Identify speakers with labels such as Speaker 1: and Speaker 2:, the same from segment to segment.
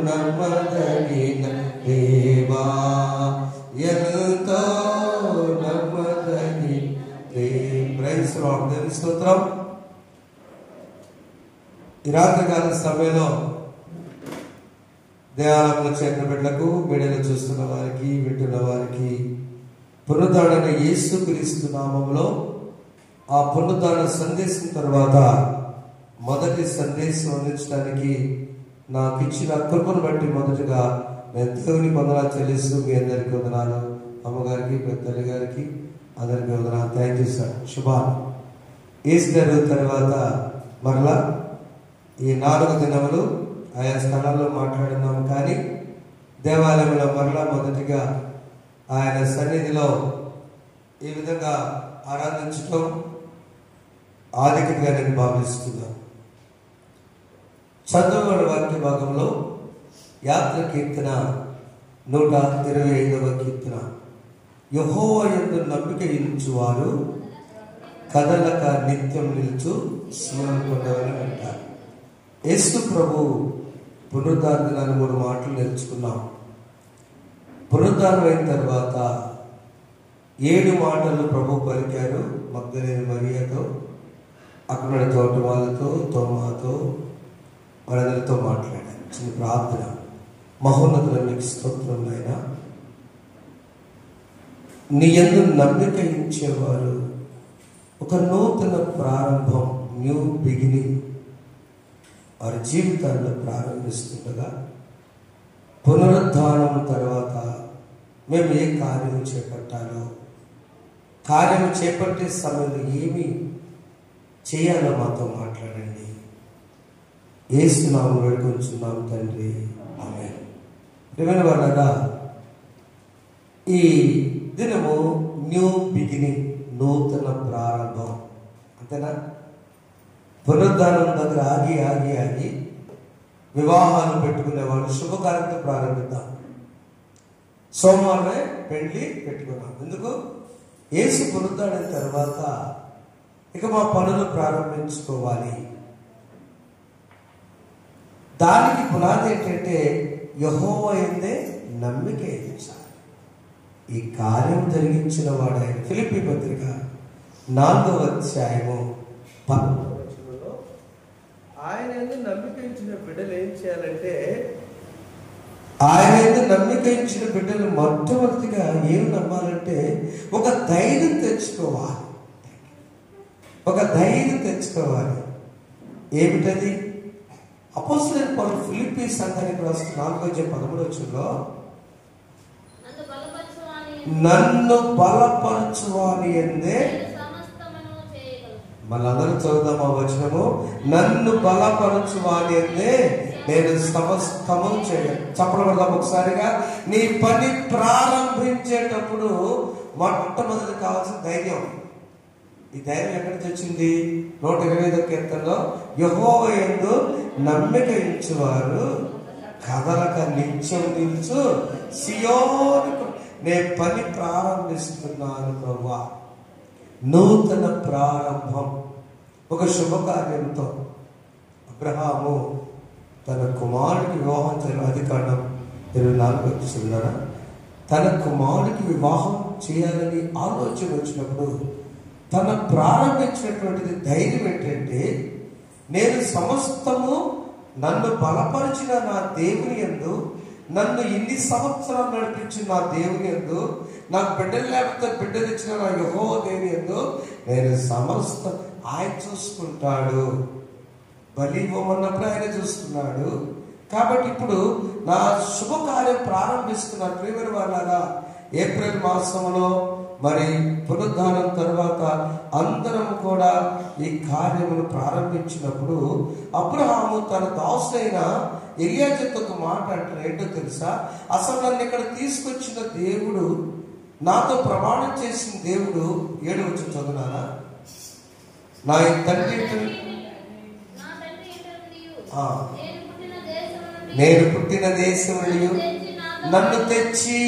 Speaker 1: నమ్మదగిన దేవా, ఎంతో నమ్మదగిన ప్రైజ్ లార్డ్. దేవుని స్తోత్రం. ఈ రాత్రికాల సమయంలో దేవాలయంలో చేరిన బిడ్డలకు, మీడియాలో చూస్తున్న వారికి, వింటున్న వారికి పునరుద్ధరణ యేసుక్రీస్తు నామములో ఆ పునరుద్ధరణ సందేశం తర్వాత మొదటి సందేశం అందించడానికి నాకు ఇచ్చిన కృపను బట్టి మొదటగా నేను దేవుని వందనాలు చెల్లిస్తూ మీ అందరికీ వందనాలు. అమ్మగారికి, పెద్దల్లి గారికి అందరికీ వందనాలు. Thank you sir. శుభాలు. ఈస్టర్ తర్వాత మరలా ఈ 4 దినములు ఆయా స్థలాల్లో మాట్లాడున్నాము. కానీ దేవాలయంలో మరలా మొదటిగా ఆయన సన్నిధిలో ఈ విధంగా ఆరాధించడం ఆధిక్యంగా నేను భావిస్తున్నాను. చదువుల వాక్య భాగంలో యాత్ర కీర్తన 125వ కీర్తన. యెహోవా యందు నమ్మిక ఉంచువారు కదలక నిత్యం నిలుచు సీయోను కొండవలె అంటారు. యేసు ప్రభు పునరుద్ధారణను 3 మాటలు నేర్చుకున్నాం. పునరుద్ధానం అయిన తర్వాత 7 మాటలు ప్రభు పలికారు మగ్దలేని మరియతో, అక్కడ తోట వాళ్ళతో, తోమాతో, వాళ్ళందరితో మాట్లాడారు. చిన్న ప్రార్థన. మహోన్నతుల మీకు స్తోత్రం నాయనా. నీ యందు నమ్మిక ఉంచేవారు ఒక నూతన ప్రారంభం, న్యూ బిగినింగ్ వారి జీవితాల్లో ప్రారంభిస్తుండగా పునరుద్ధానం తర్వాత మేము ఏ కార్యం చేపట్టాలో, కార్యం చేపట్టే సమయంలో ఏమి చేయాలో మాతో మాట్లాడండి. యేసు నామములో వేడుకొంచున్నాం తండ్రి, ఆమేన్. ప్రియమైన వాళ్ళారా, ఈ దినము న్యూ బిగినింగ్, నూతన ప్రారంభం. అంతేనా? పునరుద్ధానం దగ్గర ఆగి వివాహాలు పెట్టుకునే వాళ్ళు శుభకార్యంతో ప్రారంభిద్దాం. సోమవారమే పెళ్లి పెట్టుకున్నాం. ఎందుకు? యేసు పునరుద్ధానం తర్వాత ఇక మా పనులు ప్రారంభించుకోవాలి. దానికి పునాది ఏంటంటే యెహోవా యందే నమ్మిక ఉంచాలి. ఈ కార్యం జరిగించిన వాడు ఆయన. ఫిలిప్పీ పత్రిక 4వ అధ్యాయము 10వ వచనంలో ఆయన యందు నమ్మిక ఉంచిన బిడ్డలు ఏం చేయాలంటే, ఆయన యందు నమ్మిక ఉంచిన బిడ్డలు మొట్టమొదటిగా ఏం నమ్మాలంటే ఒక ధైర్యం తెచ్చుకోవాలి. ఒక ధైర్యం తెచ్చుకోవాలి. ఏమిటది? అపోస్తలుడైన పౌలు ఫిలిప్పీ సంఘానికి రాసిన 4వ వచనంలో నన్ను బలపరచువాని యందే, మనందరం చదువుదాం ఆ వచనము. నన్ను బలపరచువాని యందే నేను సమస్తము చేయను. చప్పట్లు కొడదాం ఒకసారిగా. నీ పని ప్రారంభించేటప్పుడు మొట్టమొదటి కావాల్సిన ధైర్యం. ఈ ధైర్యం ఎక్కడి నుంచి వచ్చింది? 125వ కీర్తనలో యెహోవా యందు నమ్మిక ఉంచువారు కదలక నిత్యం నిలుచు సీయోను. నే పని ప్రారంభిస్తున్నాను ప్రభువా. నూతన ప్రారంభం. ఒక శుభకార్యంతో అబ్రహాము తన కుమారుడికి వివాహం చేయడం, ఆదికాండం 24 తన కుమారుడికి వివాహం చేయాలని ఆలోచన వచ్చినప్పుడు తన ప్రారంభించినటువంటిది ధైర్యం ఏంటంటే, నేను సమస్తము నన్ను బలపరిచిన నా దేవుని యందు, నన్ను ఇన్ని సంవత్సరాలు నడిపించిన నా దేవుని యందు, నాకు బిడ్డలు లేకపోతే బిడ్డలు ఇచ్చిన నా యెహోవా దేవుని యందు నేను సమస్తం ఆయన చూసుకుంటాడు. బలి ఇవ్వమన్నప్పుడు ఆయన చూస్తున్నాడు. కాబట్టి ఇప్పుడు నా శుభకార్యం ప్రారంభిస్తున్నాను. ప్రియమైన వాళ్ళారా, ఏప్రిల్ మాసంలో మరి పునరుద్ధానం తర్వాత అందరం కూడా ఈ కార్యమును ప్రారంభించినప్పుడు అబ్రహాము తన దాసుడైన ఎలియాజరుతో ఒక మాట అంటారు. ఏంటో తెలుసా? అసలు నన్ను ఇక్కడ తీసుకొచ్చిన దేవుడు, నాతో ప్రమాణం చేసిన దేవుడు, 7వ వచనం చదువునారా, నా తండ్రి నేను పుట్టిన దేశం నన్ను తెచ్చి,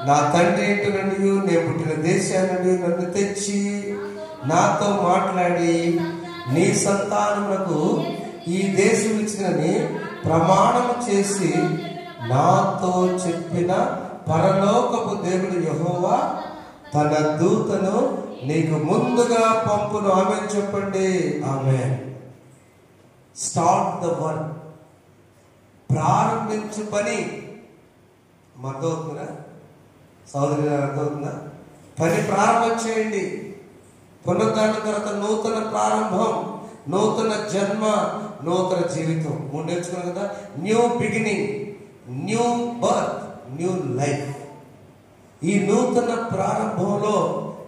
Speaker 1: నా తండ్రి ఏంటనండి, నేను పుట్టిన దేశాన్ని నన్ను తెచ్చి నాతో మాట్లాడి నీ సంతానములకు ఈ దేశం ఇచ్చినని ప్రమాణం చేసి నాతో చెప్పిన పరలోకపు దేవుడు యెహోవా తన దూతను నీకు ముందుగా పంపును. ఆమేన్ చెప్పండి. ఆమేన్. Start the work. ప్రారంభించు పని. అర్థమవుతుందా సోదరి గారు? అర్థమవుతుందా? పని ప్రారంభం చేయండి. పునరుద్ధారణ తర్వాత నూతన ప్రారంభం, నూతన జన్మ, నూతన జీవితం. మూడు నేర్చుకున్నాం కదా. New beginning, new birth, new life. ఈ నూతన ప్రారంభంలో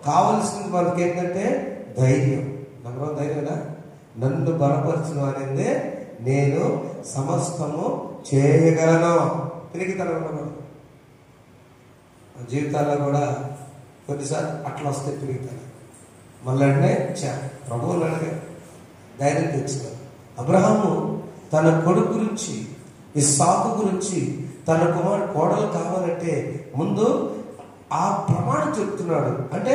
Speaker 1: కావలసింది మనకి ఏంటంటే ధైర్యం. నమ్మకం ధైర్యమేనా? నన్ను బలపరచను అనేది నేను సమస్తము చేయగలను. తిరిగితనం జీవితాల్లో కూడా కొన్నిసార్లు అట్లా వస్తాయి తిరిగితనం. మళ్ళీ ప్రభువుని అడిగా ధైర్యం తెచ్చుకోవాలి. అబ్రహాము తన కొడుకు గురించి, ఇస్సాకు గురించి, తన కోడలు కావాలంటే ముందు ఆ ప్రమాణం చెప్తున్నాడు. అంటే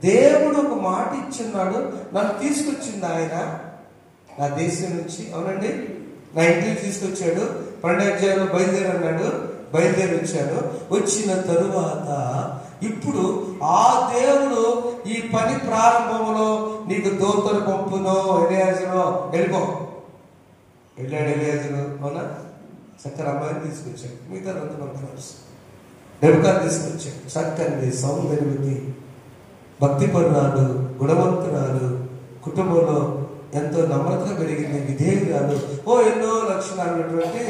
Speaker 1: దేవుడు ఒక మాట ఇచ్చున్నాడు, నన్ను తీసుకొచ్చింది ఆయన నా దేశం నుంచి. అవునండి, నా ఇంటికి తీసుకొచ్చాడు. 12వ అధ్యాయంలో బయలుదేరి అన్నాడు. బయలుదేరి వచ్చాను. వచ్చిన తరువాత ఇప్పుడు ఆ దేవుడు ఈ పని ప్రారంభంలో నీకు దూతను పంపును. ఎలియాజరు వెళ్ళిపో. వెళ్ళాడు ఎలియాజరు. అవునా? చక్కని అమ్మాయిని తీసుకొచ్చాడు. మిగతా అంతా మనకు తెలుసు. నెబుకద్నెజరు తీసుకొచ్చాడు. చక్కని సౌందర్యవతి, భక్తిపరురాలు, గుణవంతురాలు, కుటుంబంలో ఎంతో నమ్రతగా పెరిగింది, విధేయురాలు, ఎన్నో లక్షణాలు ఉన్నటువంటి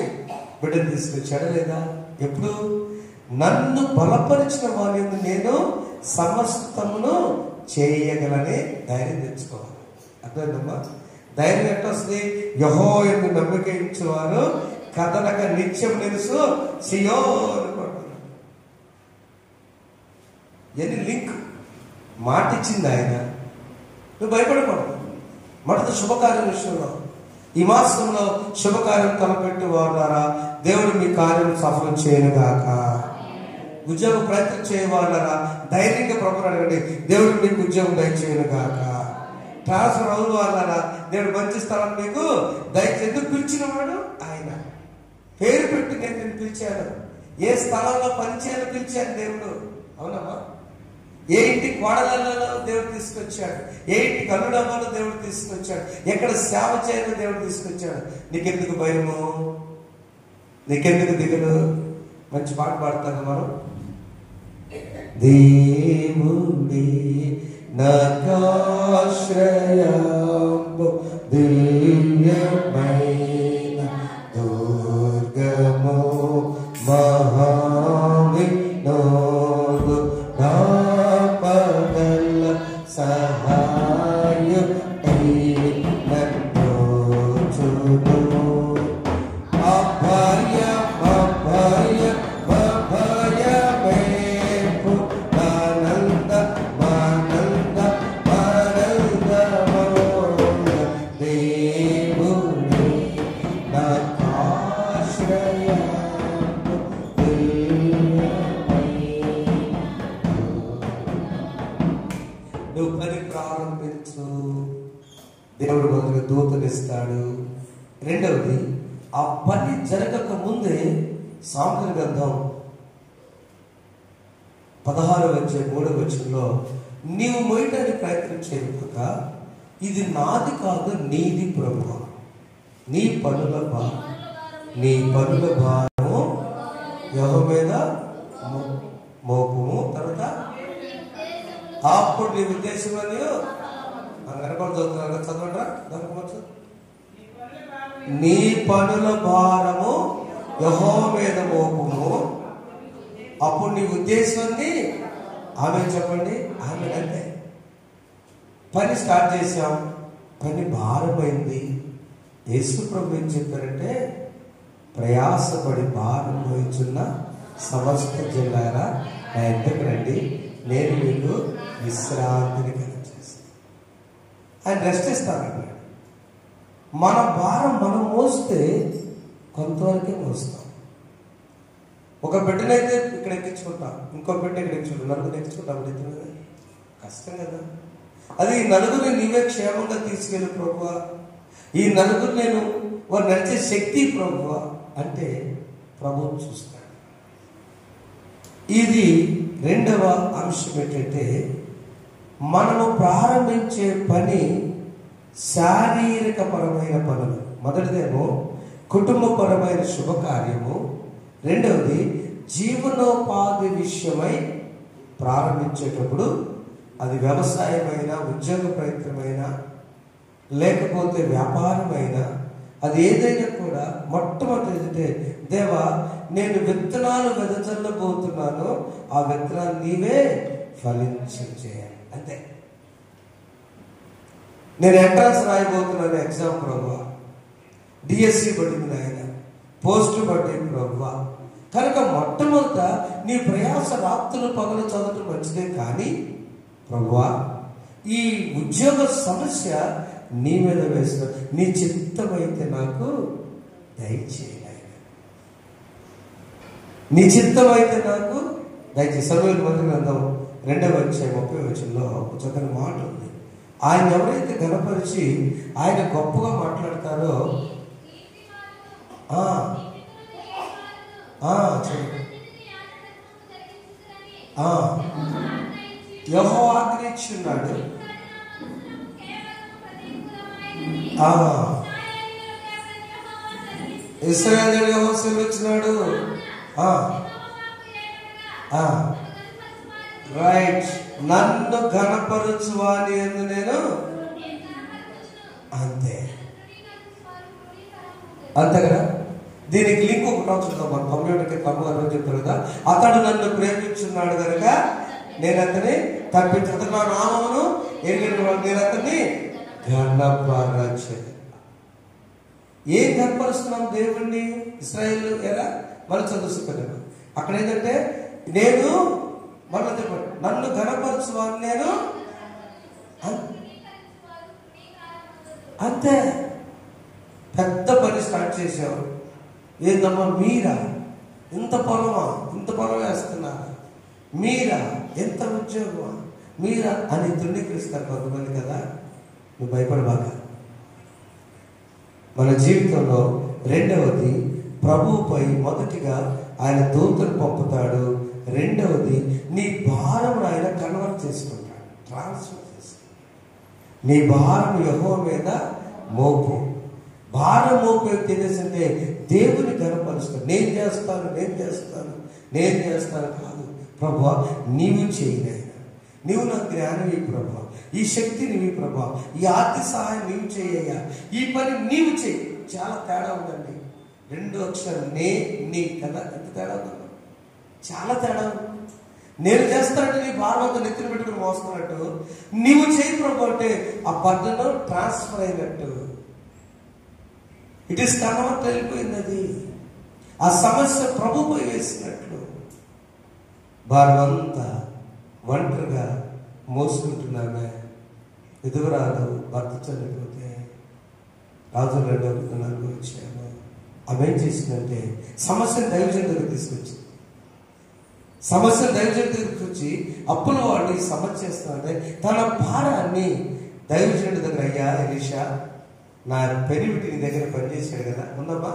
Speaker 1: బిడ్డను తీసుకొచ్చాడు. లేదా ఎప్పుడు నన్ను బలపరిచిన వారి నేను సమస్తమును చేయగలనే ధైర్యం తెచ్చుకోవాలి. అర్థమైందమ్మా? ధైర్యం ఎట్లా వస్తుంది? యెహోవాను నమ్మిక ఉంచువారు కదలక నిత్యం నిలుసు సియోను కొండ. ఎన్ని లింక్ మాట ఇచ్చింది ఆయన. నువ్వు భయపడకూడదు. మొదటి శుభకార్యం విషయంలో ఈ మాసంలో శుభకార్యం తలపెట్టి వాడారా దేవుడు మీ కార్యం సఫలం చేయనుగాక. ఉద్యోగ ప్రయత్నం చేయవాడారా ధైర్యంగా ప్రభువుని అడగండి, దేవుడు మీకు ఉద్యోగం దయచేయనుగాక. ట్రాన్స్ఫర్ అవును వాళ్ళారా దేవుడు మంచి స్థలం మీకు ఎందుకు పిలిచిన వాడు ఆయన. పేరు పెట్టి నేను పిలిచాను. ఏ స్థలంలో పనిచేయాలో పిలిచాను దేవుడు. అవునమ్మా? ఏ ఇంటి కోడలలో దేవుడు తీసుకొచ్చాడు, ఏ ఇంటి కన్నుడమ్మలో దేవుడు తీసుకొచ్చాడు, ఎక్కడ సేవ చేయాలో దేవుడు తీసుకొచ్చాడు. నీకెందుకు భయము? నీకెందుకు దిగులు? మంచి పాట పాడతాను మనం. దేవుడి నాకాశ్రయంబు దివ్యమైన దుర్గము మహావినోదు నాపదల సహాయ నోచును. నువ్వు పని ప్రారంభించు, దేవుడు మొదలుగా దూతనిస్తాడు. రెండవది, ఆ పని జరగక ముందే సామెతల గ్రంథం 16:3 నీవు మోయటానికి ప్రయత్నం చేయక ఇది నాది కాదు నీది ప్రభువా, నీ పనుల భారము యెహోవా మీద మోపుము. తర్వాత అప్పుడు నీ ఉద్దేశం అని చదవండి. నీ పనుల భారము యెహోవా మీద మోపుము, అప్పుడు నీ ఉద్దేశాన్ని ఆమె చెప్పండి. ఆమె అంటే పని స్టార్ట్ చేశాం, పని భారమైంది. యేసు ప్రభు ఏం చెప్పారంటే, ప్రయాసపడి భారం వహించున్న సమస్త జనులారా నా ఎద్దకు రండి, నేను మీకు విశ్రాంతిని కలుగజేస్తాను. ఆయన రెస్ట్ ఇస్తానండి. మన భారం మనం మోస్తే కొంతవరకే మోస్తాం. ఒక బిడ్డనైతే ఇక్కడ ఎక్కించుకుంటాం, ఇంకో బిడ్డ ఇక్కడ ఎక్కించుకుంటాం, నలుగురు ఎక్కించుకుంటాం. కష్టం కదా అది. నలుగురిని నీవే క్షేమంగా తీసుకెళ్ళి ప్రభువా, ఈ నలుగురు నేను వారు నడిచే శక్తి ప్రభువా అంటే ప్రభువు చూస్తాడు. ఇది రెండవ అంశం ఏంటంటే, మనము ప్రారంభించే పని శారీరకపరమైన పనులు. మొదటిదేమో కుటుంబపరమైన శుభకార్యము, రెండవది జీవనోపాధి విషయమై ప్రారంభించేటప్పుడు, అది వ్యవసాయమైన, ఉద్యోగ ప్రయత్నమైన, లేకపోతే వ్యాపారమైన, అది ఏదైనా కూడా మొట్టమొదటి దేవా నేను విత్తనాలు వెదజల్లబోతున్నాను, ఆ విత్తనాలు నీవే ఫలించేయాలి అంతే. నేను ఎంట్రన్స్ రాయబోతున్నాను ఎగ్జామ్ ప్రభువా, డిఎస్సి పడింది నాయన, పోస్టు పడింది ప్రభువా, కనుక మొట్టమొదట నీ ప్రయాస రాత్రులు పగలు చదవటం మంచిదే, కానీ ప్రభువా ఈ ఉద్యోగ సమస్య నీ మీద వేసిన, నీ చిత్తమైతే నాకు దయచేయాలి, నీ చిత్తమైతే నాకు దయచేసి. సమూయేలు మొదటి గ్రంథం 2వ అధ్యాయం 30వ వచనంలో చక్కని మాట ఉంది. ఆయన ఎవరైతే గణపరిచి ఆయన గొప్పగా మాట్లాడతారో యెహోవా ఆజ్ఞించున్నాడు, ఇశ్రాయేలు యెహోవా సెలవిచ్చినాడు. రైట్, నన్ను ఘనపరచు వాని యందు నేను అంతే అంతే కదా. దీనికి లింక్ ఒకటి చూద్దాం. మన కంప్యూటర్కి కమ్మగారు చెప్తారు కదా, అతడు నన్ను ప్రేమించున్నాడు కనుక నేను అతని తప్పించు, అతను నా నామమును ఎరిగిన వాడు, నేను అతన్ని ఘనపరచు. ఏం ఘనపరుస్తున్నాం దేవుణ్ణి? ఇశ్రాయేలు ఎరా మళ్ళీ చదువుతున్నాను. అక్కడ ఏంటంటే నేను మళ్ళీ చెప్పండి, నన్ను ఘనపరచు వాడిని నేను అంతే. పెద్ద పని స్టార్ట్ చేసావు. ఏందమ్మా మీరా? ఇంత పొలమా? ఇంత పొలం వేస్తున్నారా? మీరా? ఎంత ఉద్యోగమా? మీరా అని తృణీకరిస్తారు కొంతమంది కదా. నువ్వు భయపడబాక. మన జీవితంలో రెండవది ప్రభువుపై మొదటిగా ఆయన దూతను పంపుతాడు, రెండవది నీ భారం ఆయన కన్వర్ట్ చేసుకుంటాడు, ట్రాన్స్ఫర్ చేసుకుంటాడు. నీ భారం యెహోవా మీద మోపు. భారం మోపు తెలిసింటే దేవుని కనపరుస్తాడు. నేను చేస్తాను కాదు ప్రభువా, నీవు చేయలేదా, నీవు నా జ్ఞానవి ప్రభా, ఈ శక్తి నీవి ప్రభా, ఈ ఆర్థిక సహాయం నీవు చేయ్యా, ఈ పని నీవు చేయి. చాలా తేడా ఉందండి. 2 అక్షరాలు నే నీ కదా, ఎంత తేడా ఉందా? చాలా తేడా ఉంది. నేను చేస్తానంటే నీ భారవంతా నెత్తిన పెట్టుకుని మోస్తున్నట్టు, నీవు చేయి ప్రభు అంటే ఆ బర్డెన్ ట్రాన్స్ఫర్ అయినట్టు. ఇట్ ఈస్ కన్వర్ట్ వెళ్ళిపోయింది. అది ఆ సమస్య ప్రభుపై వేసినట్లు. భారమంతా ఒంటరిగా మోసుకుంటున్నామే. విధవరాలు భర్త చనిపోతే రాజు 2 వచ్చాను. ఆమె ఏం చేసిందంటే సమస్యను దైవజనుడి దగ్గర తీసుకొచ్చింది. సమస్యను దైవజనుడి దగ్గరికి వచ్చి అప్పుల వాడిని సమస్య చేస్తానంటే తన భారాన్ని దైవజనుడి దగ్గర, అయ్యా ఎలీషా, నా పెరిమిటి నీ దగ్గర పనిచేసాడు కదా, ఉందమ్మా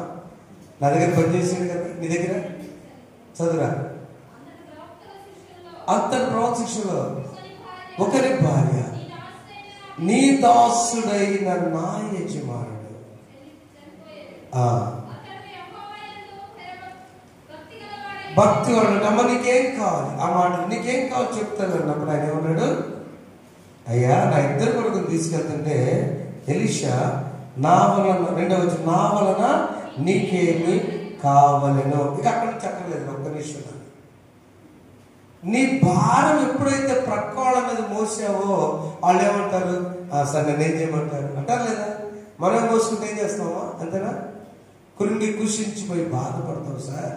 Speaker 1: నా దగ్గర పనిచేసాడు కదా, నీ దగ్గర చదువురా. అంతటి ప్రవక్త శిష్యులో ఒకరి భార్య నీ దాసుడైన నా యజమానుడు భక్తి వాడు అమ్మ నీకేం కావాలి, ఆ మాట నీకేం కావాలి చెప్తాను అన్నప్పుడు ఆయన ఏమన్నాడు, అయ్యా నా 2 కొడుకుని తీసుకెళ్తుంటే ఎలీషా నా వలన, నా వలన నీకేమి కావాలను. ఇక అక్కడ నుంచి అక్కర్లేదు, ఒక్క నిమిషం. నీ భారం ఎప్పుడైతే ప్రక్క వాళ్ళ మీద మోసావో వాళ్ళు ఏమంటారు, సరే నేనేం చేయమంటారు అంటారు లేదా? మనం మోసుకుంటే ఏం చేస్తామా? అంతేనా? కృంగి కుషించిపోయి బాధపడతావు సార్.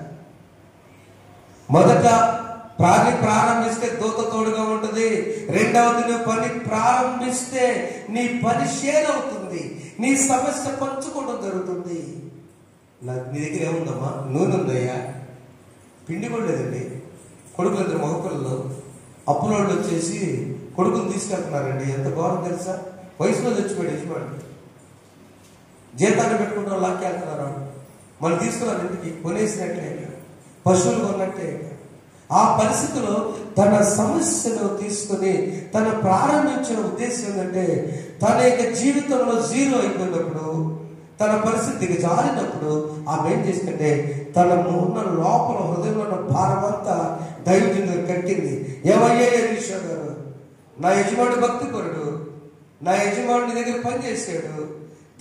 Speaker 1: మొదట పని ప్రారంభిస్తే దూత తోడుగా ఉంటుంది. రెండవది నువ్వు పని ప్రారంభిస్తే నీ పని షేర్ అవుతుంది, నీ సమస్య పంచుకోవడం జరుగుతుంది. నీ దగ్గర ఏముందమ్మా? నూనె ఉందయ్యా, పిండి కూడా లేదండి. కొడుకులు 2 మగపిల్లలు, అప్పులోళ్ళు వచ్చేసి కొడుకుని తీసుకెళ్తున్నారండి. ఎంత ఘోరం తెలుసా? వయసులో తెచ్చిపోయాడు యజమాని. జీతాన్ని పెట్టుకుంటారు, లాక్కెళ్తున్నారు. మనం తీసుకున్నారు ఇంటికి, కొనేసినట్లే, పశువులు కొన్నట్టే. ఆ పరిస్థితిలో తన సమస్యను తీసుకుని తను ప్రారంభించిన ఉద్దేశం ఏంటంటే, తన యొక్క జీవితంలో జీరో అయిపోయినప్పుడు, తన పరిస్థితికి జారినప్పుడు ఆమె ఏం చేసిందంటే, తన ఉన్న లోపల హృదయంలో ఉన్న భారమంతా దైవజనుడు కట్టింది. ఏమయ్యా ఎలీషా గారు, నా యజమానుడు భక్తిపరుడు, నా యజమానుడి దగ్గర పనిచేసాడు,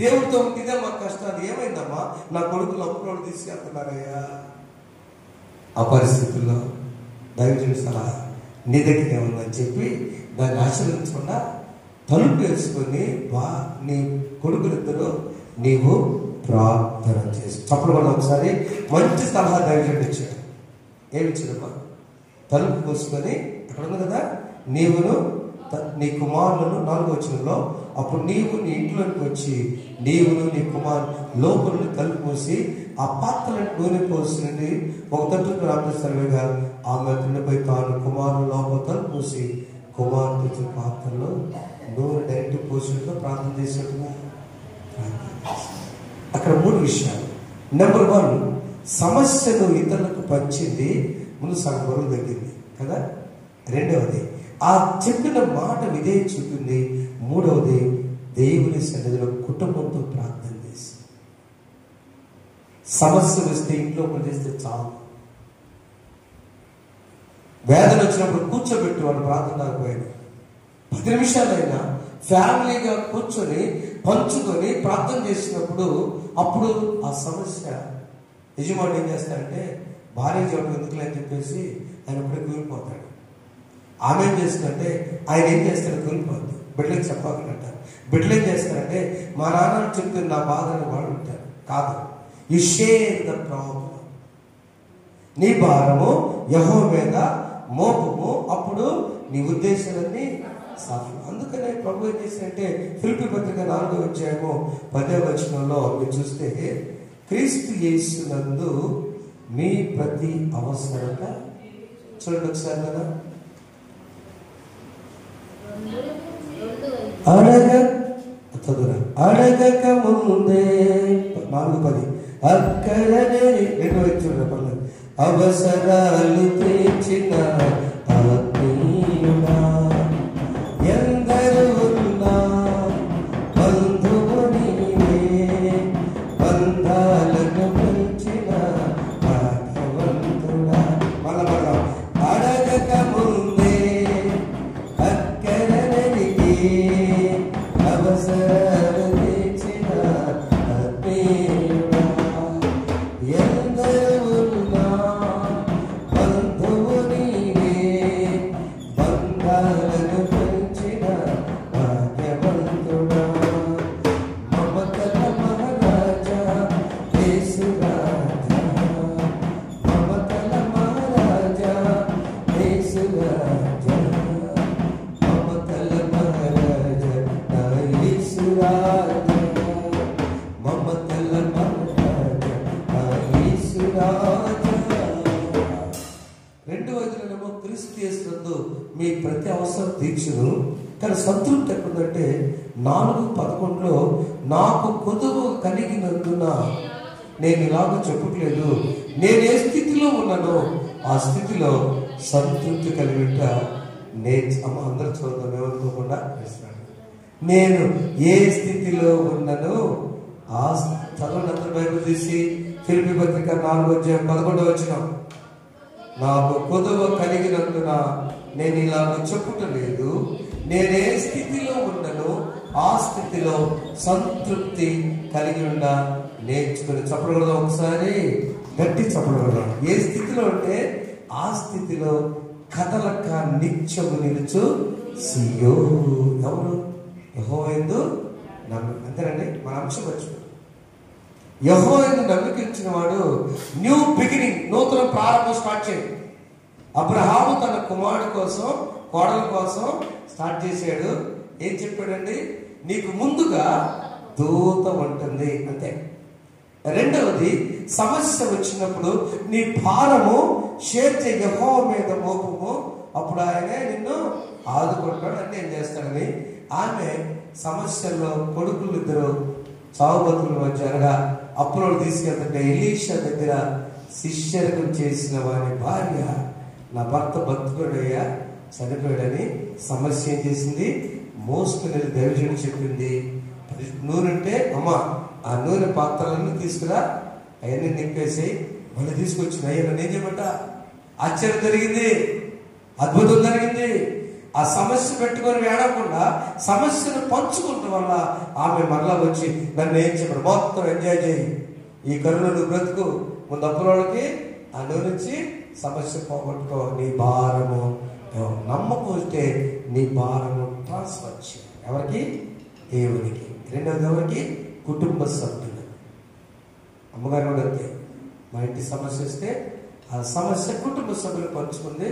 Speaker 1: దేవుడితో ఉంటుందే మా కష్టాలు. ఏమైందమ్మా, నా కొడుకులు అప్పులోడు తీసుకెళ్తున్నారయ్యా. ఆ పరిస్థితుల్లో దైవజనుడు సలహా, నీ దగ్గర ఏమని చెప్పి దాన్ని ఆశ్రయించకుండా తలుపు వేసుకొని నీ కొడుకులిద్దరూ నీవు ప్రార్థన చేసి చప్పుడు వల్ల ఒకసారి మంచి సలహా దైవజనుడు ఇచ్చాడు. ఏమి ఇచ్చాడమ్మా? తలుపు మూసుకొని, అక్కడ ఉంది కదా, నీవును నీ కుమారులను 4వ వచనంలో, అప్పుడు నీవు నీ ఇంట్లోకి వచ్చి నీవును నీ కుమారు లోపల తలుపు మూసి ఆ పాత్రలను నూనె పోసి ఒక తట్టు ప్రార్థిస్తారుగా ఆమె తండ్రిపై తాను కుమారుడు లోపల తలుపు మూసి కుమారుడు పాత్రలో నూనె డైరెక్ట్ పోసినట్టు ప్రార్థన చేసినట్టుగా. అక్కడ 3 విషయాలు. నెంబర్ 1, సమస్యను ఇతరులకు పంచింది, ముందు సగం వరకు తగ్గింది కదా. 2వది, ఆ చెప్పిన మాట విధేయత చూపింది. 3వది, దేవుని సన్నిధిలో కుటుంబంతో ప్రార్థన చేసి. సమస్య వస్తే ఇంట్లో పనిచేస్తే చాలు. వేదన వచ్చినప్పుడు కూర్చోబెట్టి వాళ్ళు ప్రార్థన ఆగిపోయాడు. 10 నిమిషాలైనా ఫ్యామిలీగా కూర్చొని పంచుకొని ప్రార్థన చేసినప్పుడు అప్పుడు ఆ సమస్య యజమాని ఏం చేస్తాడంటే, భార్య చెప్పడం ఎందుకులే అని చెప్పేసి ఆయన ఇప్పుడే కూలిపోతాడు. ఆమె ఏం చేస్తుందంటే, ఆయన ఏం చేస్తాడు, కూలిపోద్ది. బిడ్డలకు చెప్పాలంట. బిడ్డలు ఏం చేస్తారంటే, మా నాన్న చెప్తున్న నా బాధని వాడు ఉంటారు. కాదు, యు షేర్ ద ప్రాబ్లం. నీ భారము యెహోవా మీద మోపము, అప్పుడు నీ ఉద్దేశాలన్నీ సాఫ్ట్. అందుకనే ప్రభు ఏం చేశారంటే, ఫిలిప్పీ పత్రిక 4వ అధ్యాయము 10వ వచనంలో మీరు చూస్తే, క్రీస్తు యేసునందు మీ ప్రతి అవసరత, చూడండి ఒకసారి కదా, అడగక ముందే 4:10 అక్కడనే 2వ చూడండి పర్లేదు, అవసరాలు తీర్చిన ఆత్మీయుడా ఎందరు ఉన్నా బంధువు నీవే, బంధాలను పెంచిన భాగ్యవంతుడా. మళ్ళా అడగక ముందే అక్కడనే అవసరాలు తీర్చిన ఆత్మీయుడా ఎందరు ఉన్నా బంధువు నీవే, బంధాలను పెంచిన భాగ్యవంతుడా. మమతల మహారాజా యేసు రాజా, మమతల మహారాజా యేసు రాజా, మమతల మహారాజా నా యేసు రాజా, మమతల మహారాజా నా యేసు రాజా. 2వ వచనంలో క్రీస్తు యేసునందు మీ ప్రతి అవసరం తీర్చును. కానీ సంతృప్తి ఎక్కడుందంటే 4:11లో, నాకు కొదువు కలిగినందున నేను ఇలాగ చెప్పట్లేదు, నేను ఏ స్థితిలో ఉన్నానో ఆ స్థితిలో సంతృప్తి కలిగిట అమ్మ అందరూ చూద్దాం ఏమనుకోకుండా. నేను ఏ స్థితిలో ఉన్నానో ఆ చదవనంత బైబిల్ తీసి ఫిలిప్పీ పత్రిక 4వ అధ్యాయం 11వ వచనం, నాకు కొదువ కలిగినందున నేను ఇలాగ చెప్పుటలేదు, నేనే స్థితిలో ఉన్నానో ఆ స్థితిలో సంతృప్తి కలిగి ఉండ నేర్చుకుని. చెప్పకూడదు, ఒకసారి గట్టి చెప్పకూడదు. ఏ స్థితిలో అంటే ఆ స్థితిలో కథలక నిత్యము నిలుచు సియో. ఎవరు? యెహోవా యందు నమ్మకం. అంతేనండి, మన అంశం వచ్చు. యెహోవా యందు నమ్మకించిన వాడు న్యూ బిగినింగ్, నూతన ప్రారంభం స్టార్ట్ చేయండి. అబ్రహాము తన కుమారుడు కోసం, కోడల కోసం స్టార్ట్ చేశాడు. ఏం చెప్పాడండి? నీకు ముందుగా దూత ఉంటుంది, అంతే. 2వది, సమస్య వచ్చినప్పుడు నీ భారము షేర్ చేయ, యెహోవా మీద మోపము, అప్పుడు ఆయనే నిన్ను ఆదుకుంటాడు. అంటే ఏం చేస్తాడని, ఆమె సమస్యల్లో కొడుకులు 2 చావు బతుకుల మధ్య అనగా అప్పులను తీసుకెళ్తుంటే ఎలీషా దగ్గర శిష్యర్గం చేసిన వారి భార్య, నా భర్త బతుకుడయ్యా చనిపోయాడని సమస్య ఏం చేసింది, మోసుకుని దైవజనుడు చెప్పింది. నూనె ఉంటే అమ్మ ఆ నూనె పాత్రలన్నీ తీసుకురా, అవన్నీ నింపేసి మళ్ళీ తీసుకొచ్చింది. అయ్యా నన్ను ఏం చేయమంట? ఆశ్చర్యం జరిగింది, అద్భుతం జరిగింది. ఆ సమస్య పెట్టుకొని వేడకుండా సమస్యను పంచుకుంటం వల్ల ఆమె మరలా వచ్చి నన్ను ఏం చెప్పారు, మొత్తం ఎంజాయ్ చేయి, ఈ కరుణ నువ్వు బ్రతుకు, ముందు అప్పులోకి ఆ నుంచి సమస్య పోగొట్టుకో, నీ భారము నమ్మకం వస్తే నీ భారము ట్రాన్స్ఫర్ చేయాలి. ఎవరికి? దేవునికి. రెండవది ఎవరికి? కుటుంబ సభ్యులు. అమ్మగారు కూడా అంతే, మా ఇంటి సమస్య వస్తే ఆ సమస్య కుటుంబ సభ్యులు పంచుకుంది,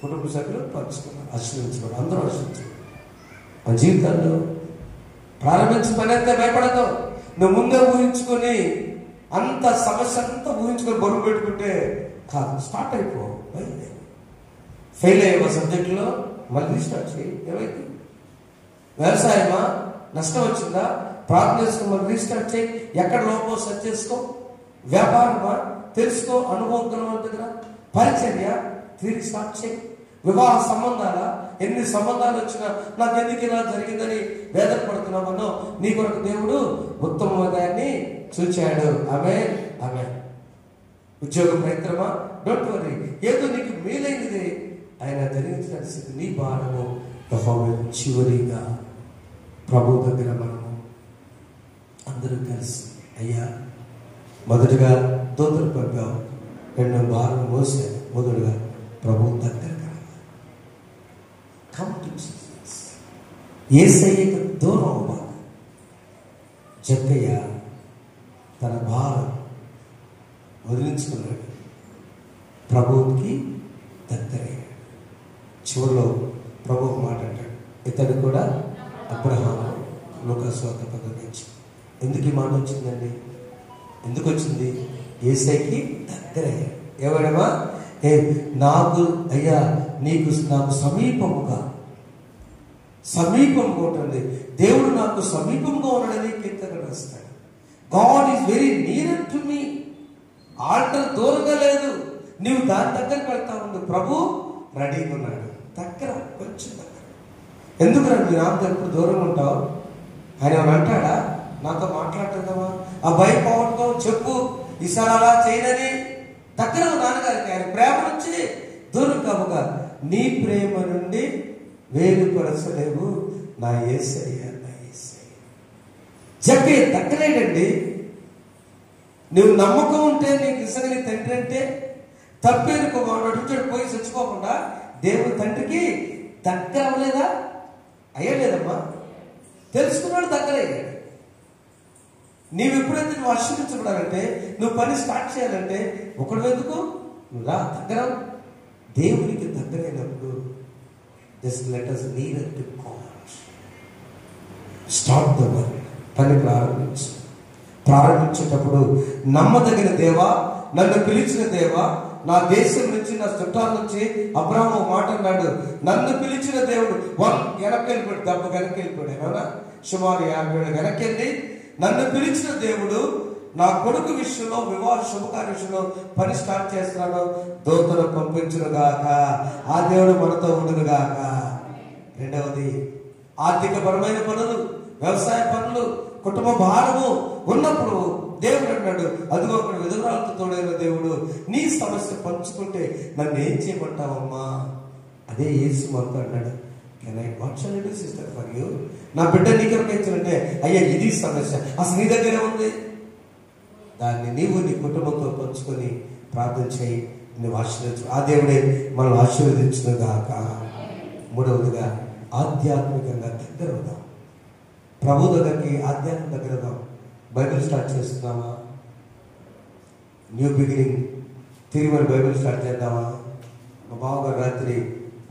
Speaker 1: కుటుంబ సభ్యులు పంచుకున్నారు, ఆశీర్వించుకోవడం, అందరూ ఆశీర్వించుకోవడం. మన జీవితాల్లో ప్రారంభించి పని అయితే భయపడదు. నువ్వు ముందే ఊహించుకొని అంత సమస్య అంతా ఊహించుకొని బరువు పెట్టుకుంటే కాదు, స్టార్ట్ అయిపో. ఫెయిల్ అయ్యేవా సబ్జెక్టులో మళ్ళీ రీస్టార్ట్ చేయి. ఏమైంది? వ్యవసాయమా నష్టం వచ్చిందా, ప్రార్థన చేసుకుని మళ్ళీ రీస్టార్ట్ చేయి. ఎక్కడ లోపం సెట్ చేసుకో. వ్యాపారమా తెలుసుకో, అనుభవం దగ్గర పరిచర్య తిరిగి స్టార్ట్ చేయి. వివాహ సంబంధాలా, ఎన్ని సంబంధాలు వచ్చినా నాకు ఎందుకు ఇలా జరిగిందని వేదన పడుతున్నామన్నో నీ కొరకు దేవుడు ఉత్తమదాన్ని చూచాడు. ఆమేన్, ఆమేన్. ఉద్యోగ ప్రయత్నమా, డోంట్ వరీ, ఏదో నీకు మేలైనది ఆయన జరిగించిన నీ భారము. చివరిగా ప్రభు దగ్గర మనము అందరూ కలిసి, అయ్యా మొదటిగా దూతలు పంపావు, రెండో భారం మోసాను, మొదలుగా ప్రభు దగ్గర యేసయ్యకు దూరం అవ్వాలి. జక్కయ్య తన భారం వదిలించుకున్నాడు, ప్రభువుకి దగ్గరయ్యాడు. చివరిలో ప్రభు మాట అంటాడు, ఇతడు కూడా అబ్రహాము లోకస్వార్థ పద్ధతి. ఎందుకు ఈ మాట వచ్చిందండి? ఎందుకు వచ్చింది? యేసయ్యకి దగ్గరయ్యాడు. ఏవాడమా నాకు అయ్యా నాకు సమీపముగా ఉంటుంది, దేవుడు నాకు సమీపంగా ఉన్నాడని కీర్తన రాస్తాడు. God is very near to me. ఆల్టర్ దూరంగా లేదు, నీవు దాని దగ్గరకు వెళ్తా ఉండు. ప్రభు రెడీగా ఉన్నాడు, దగ్గర, కొంచెం దగ్గర. ఎందుకురా మీరు నాతో ఎప్పుడు దూరంగా ఉంటావు? ఆయన ఏమైనా అంటాడా? నాతో మాట్లాడుతుందామా? ఆ భయం పోగొట్టుకో, చెప్పు, ఈసారి అలా చేయనని. దగ్గర నాన్నగారికి ఆయన ప్రేమ నుంచి దూరం కావుగా, నీ ప్రేమ నుండి వేలుపరచలేవు నా యేసయ్య, నా యేసయ్య. జక్కయ్య దగ్గరేనండి. నువ్వు నమ్మకం ఉంటే, నీకు నిజంగా నీ తండ్రి అంటే తప్పేరు అడుగుతాడు, పోయి చచ్చిపోకుండా దేవుడు తండ్రికి దగ్గర అవ్వలేదా? అయ్యలేదమ్మా. తెలుసుకున్నాడు, దగ్గర అయ్యాడు. నీవు ఎప్పుడైతే నువ్వు ఆశీర్వించబడాలంటే, నువ్వు పని స్టార్ట్ చేయాలంటే ఒకడు ఎందుకు నువ్వు రా దగ్గర. దేవునికి దగ్గరైనప్పుడు just let us nearer to God. Start the work. పని ప్రారంభించేటప్పుడు నమ్మదగిన దేవా, నన్ను పిలిచిన దేవా, నా దేశం నుంచి, నా చుట్టాల నుంచి అబ్రాహాము మాట అన్నాడు, నన్ను పిలిచిన దేవుడు వెనక్కి వెళ్ళిపోయాడు, దెబ్బ వెనక్కి వెళ్ళిపోయాడు. అవునా? సుమారు 50 ఏళ్ళు వెనక్కి వెళ్ళి, నన్ను పిలిచిన దేవుడు నా కొడుకు విషయంలో, వివాహ శుభకార్య విషయంలో పని స్టార్ట్ చేస్తున్నాడు, దూతను పంపించును గాక, ఆ దేవుడు మనతో ఉండును గాక. రెండవది ఆర్థిక పరమైన పనులు, వ్యవసాయ పనులు, కుటుంబ భారము ఉన్నప్పుడు దేవుడు అన్నాడు, అదిగో అక్కడ విధురాలతో తోడైన దేవుడు, నీ సమస్య పంచుకుంటే నన్ను ఏం చేయమంటావమ్మా? అదే యేసు మనతో అన్నాడు, సిస్టర్ ఫర్ యూ, నా బిడ్డ నీకెవరికి ఇచ్చినట్టే, అయ్యా ఇది సమస్య అసలు నీ దగ్గరే ఉంది, దాన్ని నీవు నీ కుటుంబంతో పంచుకొని ప్రార్థన చేయి, నువ్వు ఆశీర్వదించు, ఆ దేవుడే మనం ఆశీర్వదించును గాక. మూడవదిగా ఆధ్యాత్మికంగా దగ్గర అవుదాం, ప్రభు దగ్గరికి ఆధ్యాత్మిక దగ్గర అవుదాం. బైబిల్ స్టార్ట్ చేస్తున్నామా? న్యూ బిగినింగ్ తిరిగి మరి బైబిల్ స్టార్ట్ చేద్దామా? మా బావగారు రాత్రి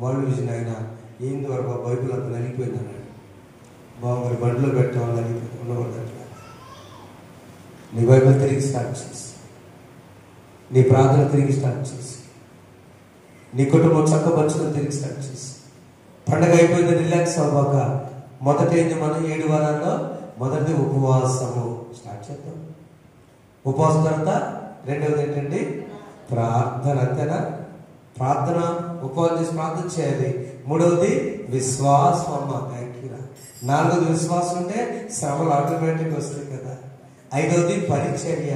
Speaker 1: వరల్డ్ విజన్ ఆయన ఏంది వరకు ఆ బైబిల్ అంతా నలిగిపోయింది అన్నాడు. బావగారు బండిలో పెట్టామని నలిగిపోయింది, ఉండకూడదు అట్లా. నీ బైబిల్ తిరిగి స్టార్ట్ చేసి, నీ ప్రార్థన తిరిగి స్టార్ట్ చేసి, నీ కుటుంబం చక్కపరచుకొని తిరిగి స్టార్ట్ చేసి, పండగ అయిపోయింది రిలాక్స్ అవ్వక మొదట ఏంది మనం 7 వారాల్లో మొదటిది ఉపవాసము. స్టార్ట్ చేద్దాం. ఉపవాసం తర్వాత రెండవది ఏంటండి? ప్రార్థన. అంతేనా? ప్రార్థన, ఉపవాసం చేసి ప్రార్థన చేయాలి. మూడవది విశ్వాసం. అమ్మ థ్యాంక్ యూ. నాలుగవది విశ్వాసం ఉంటే శ్రమలు ఆటోమేటిక్ వస్తాయి కదా. ఐదవది పరిచర్య.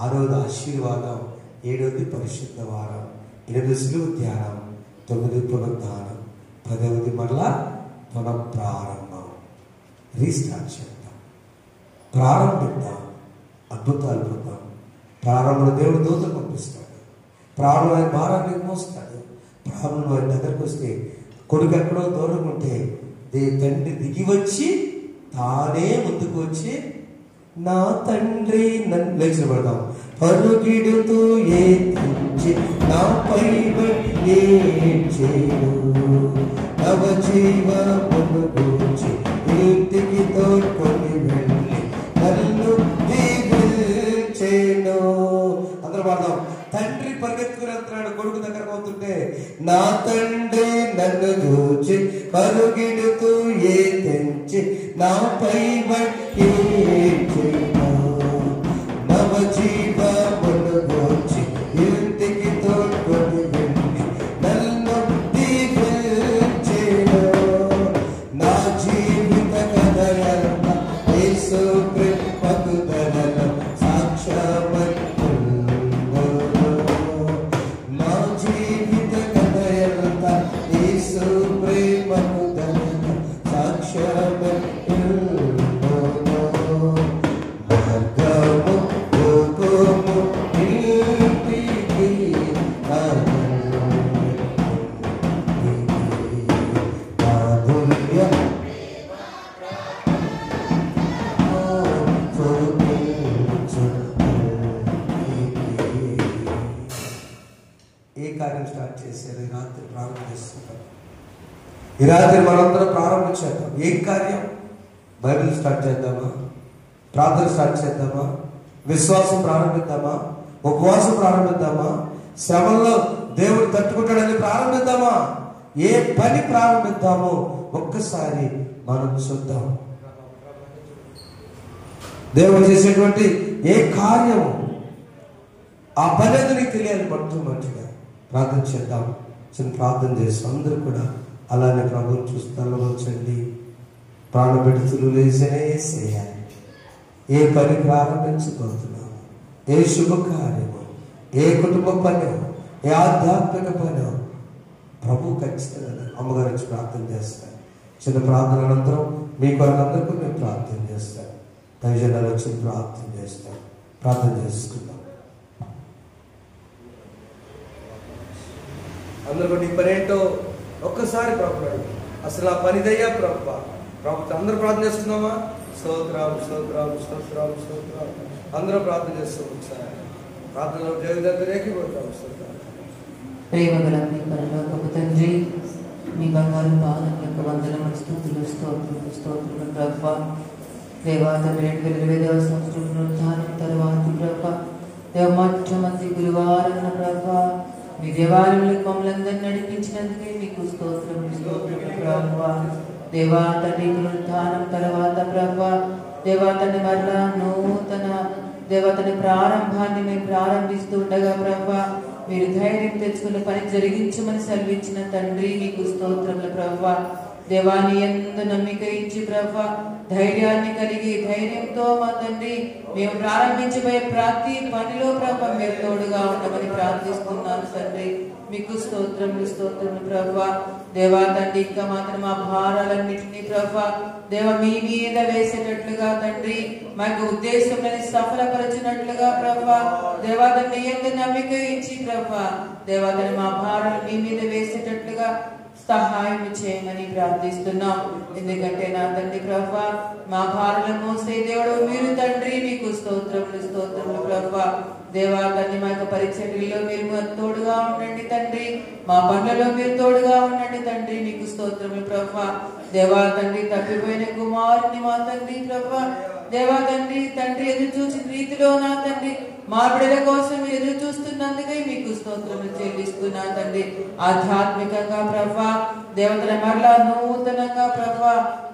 Speaker 1: ఆరవది ఆశీర్వాదం. ఏడవది పరిశుద్ధ వారం. 8 సులువు ధ్యానం. 9 పునరుద్ధానం. 10వది మరలా పునఃప్రారంభం. రీస్టార్ట్ చేద్దాం. ప్రారంభిద్దాం. అద్భుతాలు పొందాం. ప్రారంభంలో దేవుడు దూతలు పంపిస్తాడు. ప్రారంభమైన భారాన్ని మోస్తాడు. ప్రారంభంలో ఆయన దగ్గరకు వస్తే కొడుకు ఎక్కడో దూరం ఉంటే తండ్రి దిగి వచ్చి తానే ముందుకు వచ్చి నా తండ్రి నన్ను లేచి పడదాం. పరుగిడుతూ ఏడ్చి నాపై ఏడ్చేను నవ జీవమును గూర్చి ఇంటికి తోడ్కొని వెళ్ళి నన్ను దీవించెను. అందరూ పడదాం. తండ్రి పరిగెత్తుకుని వెళ్తున్నాడు కొడుకు దగ్గరకు అవుతుంటే నా తండ్రి నన్ను చూచి పరుగిడుతూ ఏ తెంచి నాపై నవ జీవమును గూర్చి ఇంటికి తోడ్కొని వెళ్ళి నన్ను దీవించెను. నా జీవిత కథయంత యేసు కృపకు ధనలు సాక్ష్యమై ఈ రాత్రి మనందరం ప్రారంభించేద్దాం. ఏం కార్యం? బైబిల్ స్టార్ట్ చేద్దామా? ప్రార్థన స్టార్ట్ చేద్దామా? విశ్వాసం ప్రారంభిద్దామా? ఉపవాసం ప్రారంభిద్దామా? శ్రమల్లో దేవుడు తట్టుకుంటాడని ప్రారంభిద్దామా? ఏ పని ప్రారంభిద్దామో ఒక్కసారి మనం చూద్దాం. దేవుడు చేసేటువంటి ఏ కార్యము ఆ పని అది నీకు తెలియాలి. మంచిగా ప్రార్థన చేద్దాం. చిన్న ప్రార్థన చేస్తాం. అందరూ కూడా అలానే ప్రభువు చూస్తాను వచ్చండి. ప్రాణపెడుతులు లేసనే చేయాలి. ఏ పని ప్రారంభించబోతున్నాము, ఏ శుభకార్యము, ఏ కుటుంబ పని, ఏ ఆధ్యాత్మిక పని ప్రభు ఖచ్చితంగా అమ్మగారు వచ్చి ప్రార్థన చేస్తారు. చిన్న ప్రార్థన అనంతరం మీకు అందరికీ మేము ప్రార్థన చేస్తాం. దైవజనాలు వచ్చి ప్రార్థన చేస్తాం. ప్రార్థన చేసుకుందాం. అందరూ నీ పని ఏంటో ఒక్కసారి ప్రభు అసలు ఆ పనిదయ్యా ప్రభు. అందరూ ప్రార్థన చేస్తున్నామా? స్తోత్రాలు స్తోత్రాలు స్తోత్రాలు స్తోత్రాలు. అందరూ ప్రార్థన చేస్తాం. ఒకసారి ప్రార్థనలో దేవుడి ఏకీపోతాం. స్తోత్రాలు.
Speaker 2: ప్రేమగల మీ పరలోకపు తండ్రి, మీ బంగారు పాదం యొక్క వందనములు స్తుతులు స్తోత్రులు స్తోత్రులు ప్రభు. దేవా తండ్రి 2020వ సంవత్సరం పునరుద్ధానం తర్వాత ప్రభు దేవ మొట్టమొదటి గురువారం ప్రభు మీ దేవాలయంలో మమ్మల్ని అందరినీ నడిపించినందుకే మీకు స్తోత్రములు స్తోత్రములు ప్రభు. దేవా తండ్రి పునరుద్ధానం తర్వాత ప్రభు దేవా తండ్రి మరలా నూతన దేవతని ప్రారంభాన్ని మేము ప్రారంభిస్తూ ఉండగా ప్రభు మీరు ధైర్యం తెచ్చుకున్న పని జరిగించమని సెలవిచ్చిన తండ్రి మీకు స్తోత్రములు ప్రభు. దేవాని యందు నమ్మిక ఇచ్చి ప్రభు ధైర్యాన్ని కలిగి ధైర్యంతో మా తండ్రి మేము ప్రారంభించబోయే ప్రతి పనిలో ప్రభు మీరు తోడుగా ఉండమని ప్రార్థిస్తున్నాను తండ్రి. మీకు స్తోత్రములు స్తోత్రములు ప్రభు. దేవా తండ్రి ఇంకా మాత్రం మా భారాలన్నింటినీ ప్రభు దేవ మీ మీద వేసేటట్లుగా తండ్రి మాకు ఉద్దేశంలోని సఫలపరచినట్లుగా ప్రభు దేవా తండ్రి యందు నమ్మిక ఇచ్చి ప్రభు దేవా తండ్రి మా భారాలు మీ మీద వేసేటట్లుగా సహాయం చేయమని ప్రార్థిస్తున్నాం. ఎందుకంటే నా తండ్రి ప్రభు మా భారాలను మోసే దేవుడు మీరు తండ్రి. మీకు స్తోత్రములు స్తోత్రములు ప్రభు. దేవా తండ్రి మా యొక్క పరిచర్యలో మీరు తోడుగా ఉండండి తండ్రి. మా పనులలో మీరు తోడుగా ఉండండి తండ్రి. మీకు స్తోత్రములు ప్రభు. దేవా తండ్రి తప్పిపోయిన కుమారుని మా తండ్రి ప్రభు దేవా తండ్రి తండ్రి ఎదురు చూసిన రీతిలో నా తండ్రి మా బిడ్డల కోసం మీరు ఎదురు చూస్తున్నందుకే మీకు స్తోత్రములు చెల్లిస్తున్నా తండ్రి. ఆధ్యాత్మికంగా ప్రభు దేవతల మరలా నూతనంగా ప్రభు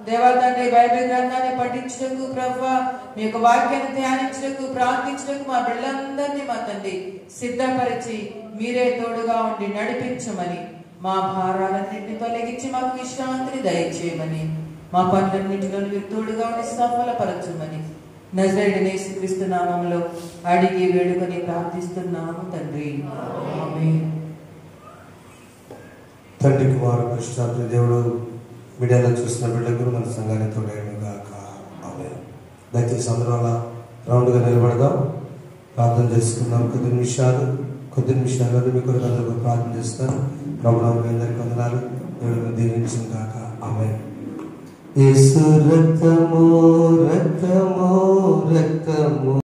Speaker 2: దేవా తండ్రి బైబిల్ గ్రంథాన్ని పఠించటకు ప్రభువా మీ యొక్క వాక్యాన్ని ధ్యానించటకు ప్రార్థించటకు మా బిడ్డలందరినీ మా తండ్రి సిద్ధపరిచి మీరే తోడుగా ఉండి నడిపించమని, మా భారాలన్నింటినీ తొలగించి మాకు విశ్రాంతిని దయచేయమని, మా పనులన్నింటిలో మీరు తోడుగా ఉండి సఫలపరచమని నజరేయుడైన యేసుక్రీస్తు నామములో అడిగి వేడుకొని ప్రార్థిస్తున్నాము తండ్రి, ఆమేన్.
Speaker 1: తండ్రి కుమారు కృష్ణాత్రి దేవుడు మీడియాలో చూసిన బిడ్డకు మన సంఘాన్ని తోడేయను గాక, ఆమేన్. దయచేసి అందరూ అలా రౌండ్గా నిలబడదాం, ప్రార్థన చేసుకుందాం. కొద్ది నిమిషాలు మీ కొరకు అందరూ ప్రార్థన చేస్తాను. ప్రభువు మీ అందరికీ వందనాలు. దేవుడు దీవించిన గాక, ఆమేన్. యేసు రక్తము రక్తము రక్తము